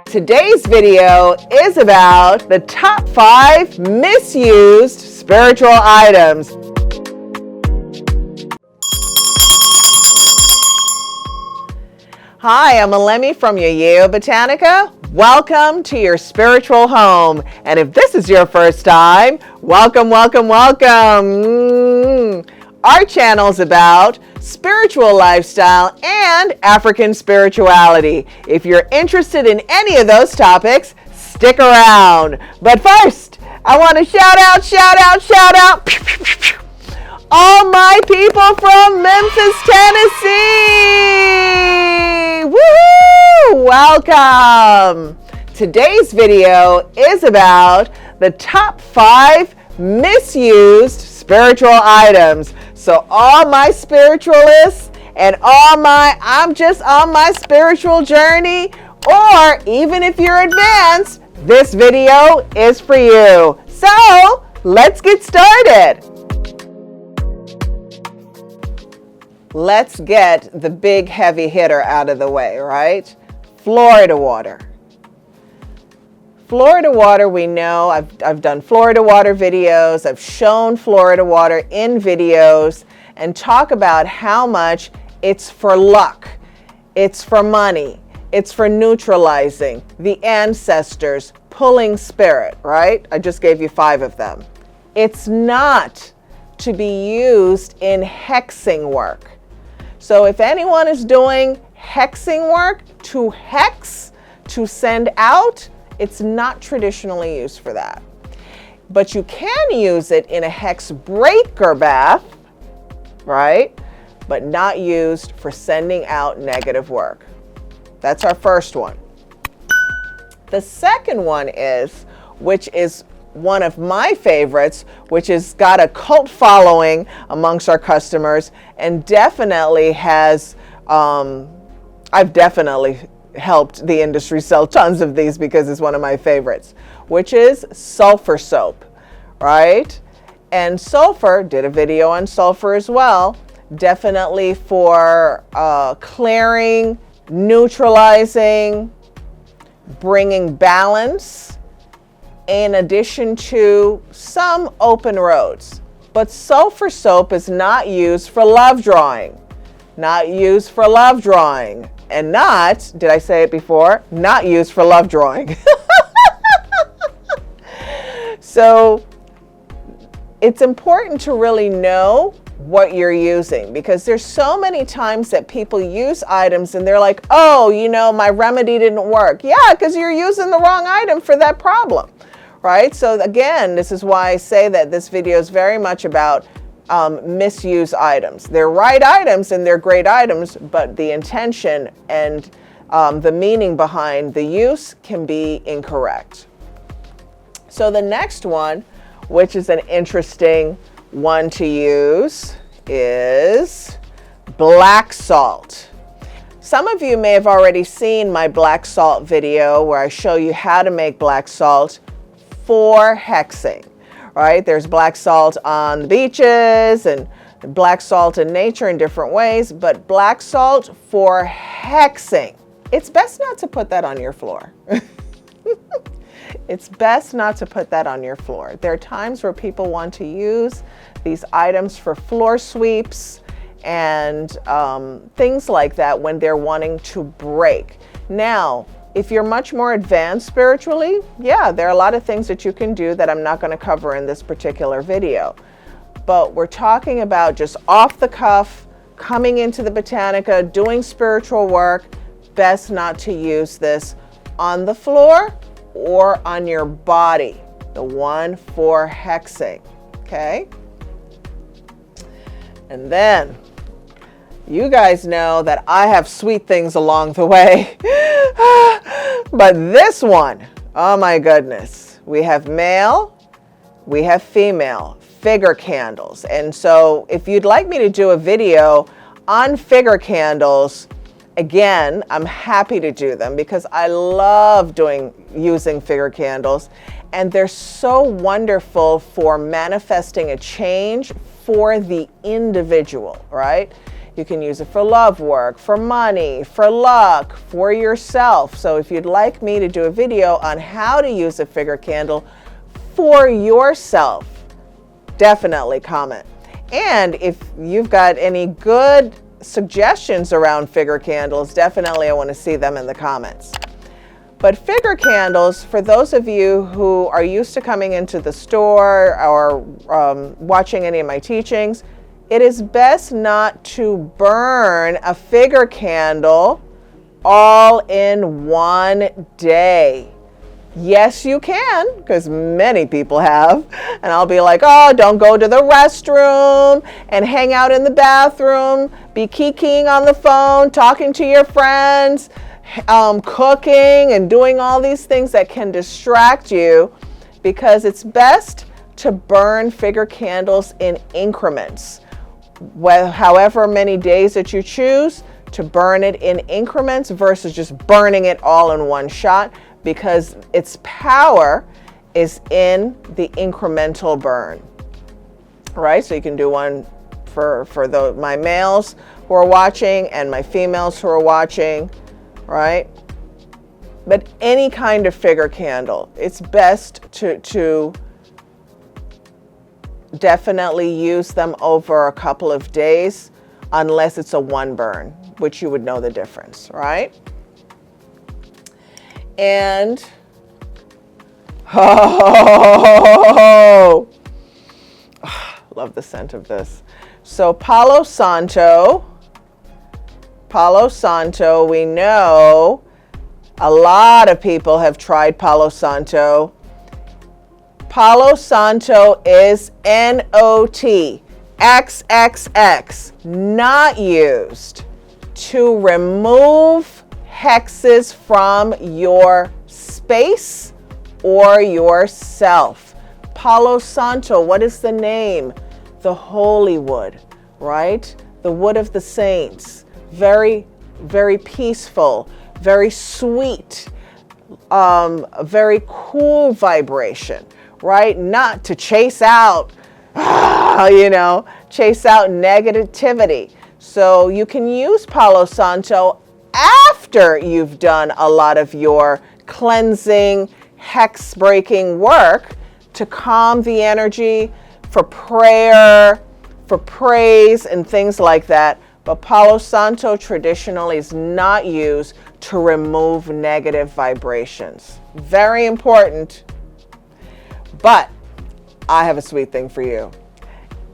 Today's video is about the top 5 misused spiritual items. Hi, I'm ELEMI from Yeyeo Botanica. Welcome to your spiritual home. And if this is your first time, welcome, welcome, welcome. Our channel is about spiritual lifestyle and African spirituality. If you're interested in any of those topics, stick around. But first, I want to shout out all my people from Memphis, Tennessee. Woo! Welcome. Today's video is about the top 5 misused spiritual items. So all my spiritualists and I'm just on my spiritual journey, or even if you're advanced, this video is for you. So let's get started. Let's get the big heavy hitter out of the way, right? Florida water. Florida water, we know, I've done Florida water videos, I've shown Florida water in videos and talk about how much it's for luck, it's for money, it's for neutralizing the ancestors, pulling spirit, right? I just gave you 5 of them. It's not to be used in hexing work. So if anyone is doing hexing work, to hex, to send out, it's not traditionally used for that. But you can use it in a hex breaker bath, right? But not used for sending out negative work. That's our first one. The second one is, which is one of my favorites, which has got a cult following amongst our customers and definitely has, I've definitely helped the industry sell tons of these because it's one of my favorites, which is sulfur soap, right? And sulfur, did a video on sulfur as well, definitely for clearing, neutralizing, bringing balance, in addition to some open roads. But sulfur soap is not used for love drawing, not used for love drawing. And not, did I say it before? Not used for love drawing. So it's important to really know what you're using, because there's so many times that people use items and they're like, oh, you know, my remedy didn't work. Yeah, because you're using the wrong item for that problem, right? So again, this is why I say that this video is very much about misuse items. They're right items and they're great items, but the intention and the meaning behind the use can be incorrect. So the next one, which is an interesting one to use, is black salt. Some of you may have already seen my black salt video where I show you how to make black salt for hexing. Right? There's black salt on the beaches and black salt in nature in different ways, but black salt for hexing, it's best not to put that on your floor. It's best not to put that on your floor. There are times where people want to use these items for floor sweeps and things like that when they're wanting to break. Now, if you're much more advanced spiritually, yeah, there are a lot of things that you can do that I'm not going to cover in this particular video. But we're talking about just off the cuff, coming into the Botanica, doing spiritual work. Best not to use this on the floor or on your body. The one for hexing, okay? And then, you guys know that I have sweet things along the way. But this one, oh my goodness. We have male, we have female, figure candles. And so if you'd like me to do a video on figure candles, again, I'm happy to do them because I love using figure candles. And they're so wonderful for manifesting a change for the individual, right? You can use it for love work, for money, for luck, for yourself. So if you'd like me to do a video on how to use a figure candle for yourself, definitely comment. And if you've got any good suggestions around figure candles, definitely I want to see them in the comments. But figure candles, for those of you who are used to coming into the store or watching any of my teachings, it is best not to burn a figure candle all in one day. Yes, you can, because many people have. And I'll be like, oh, don't go to the restroom and hang out in the bathroom, be kikiing on the phone, talking to your friends, cooking and doing all these things that can distract you, because it's best to burn figure candles in increments. However many days that you choose to burn it in increments versus just burning it all in one shot, because its power is in the incremental burn, right? So you can do one for my males who are watching and my females who are watching, right? But any kind of figure candle, it's best to definitely use them over a couple of days, unless it's a one burn, which you would know the difference, right? And love the scent of this. So Palo Santo, we know a lot of people have tried Palo Santo. Palo Santo is NOT,XXX, not used to remove hexes from your space or yourself. Palo Santo, what is the name? The holy wood, right? The wood of the saints. Very, very peaceful, very sweet, a very cool vibration, right? Not to chase out, chase out negativity. So you can use Palo Santo after you've done a lot of your cleansing, hex breaking work to calm the energy, for prayer, for praise and things like that. But Palo Santo traditionally is not used to remove negative vibrations. Very important. But I have a sweet thing for you.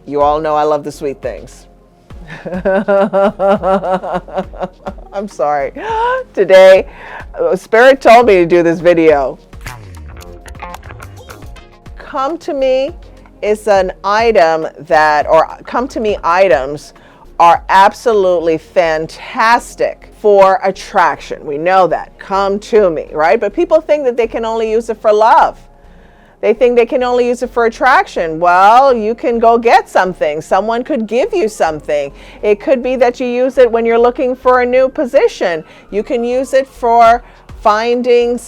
You all know I love the sweet things. I'm sorry. Today, Spirit told me to do this video. Come to Me is an item Come to Me items are absolutely fantastic for attraction. We know that. Come to me, right? But people think that they can only use it for love. They think they can only use it for attraction. Well, you can go get something. Someone could give you something. It could be that you use it when you're looking for a new position. You can use it for finding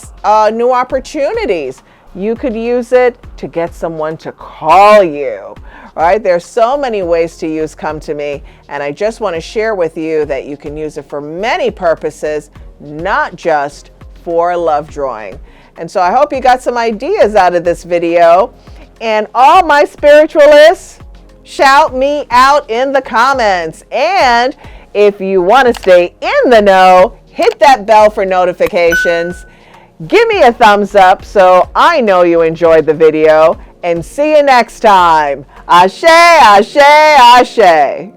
new opportunities. You could use it to get someone to call you, right? There's so many ways to use Come to Me, and I just want to share with you that you can use it for many purposes, not just for love drawing. And so I hope you got some ideas out of this video. And all my spiritualists, shout me out in the comments. And if you want to stay in the know, hit that bell for notifications. Give me a thumbs up so I know you enjoyed the video. And see you next time. Ashe, ashe, ashe.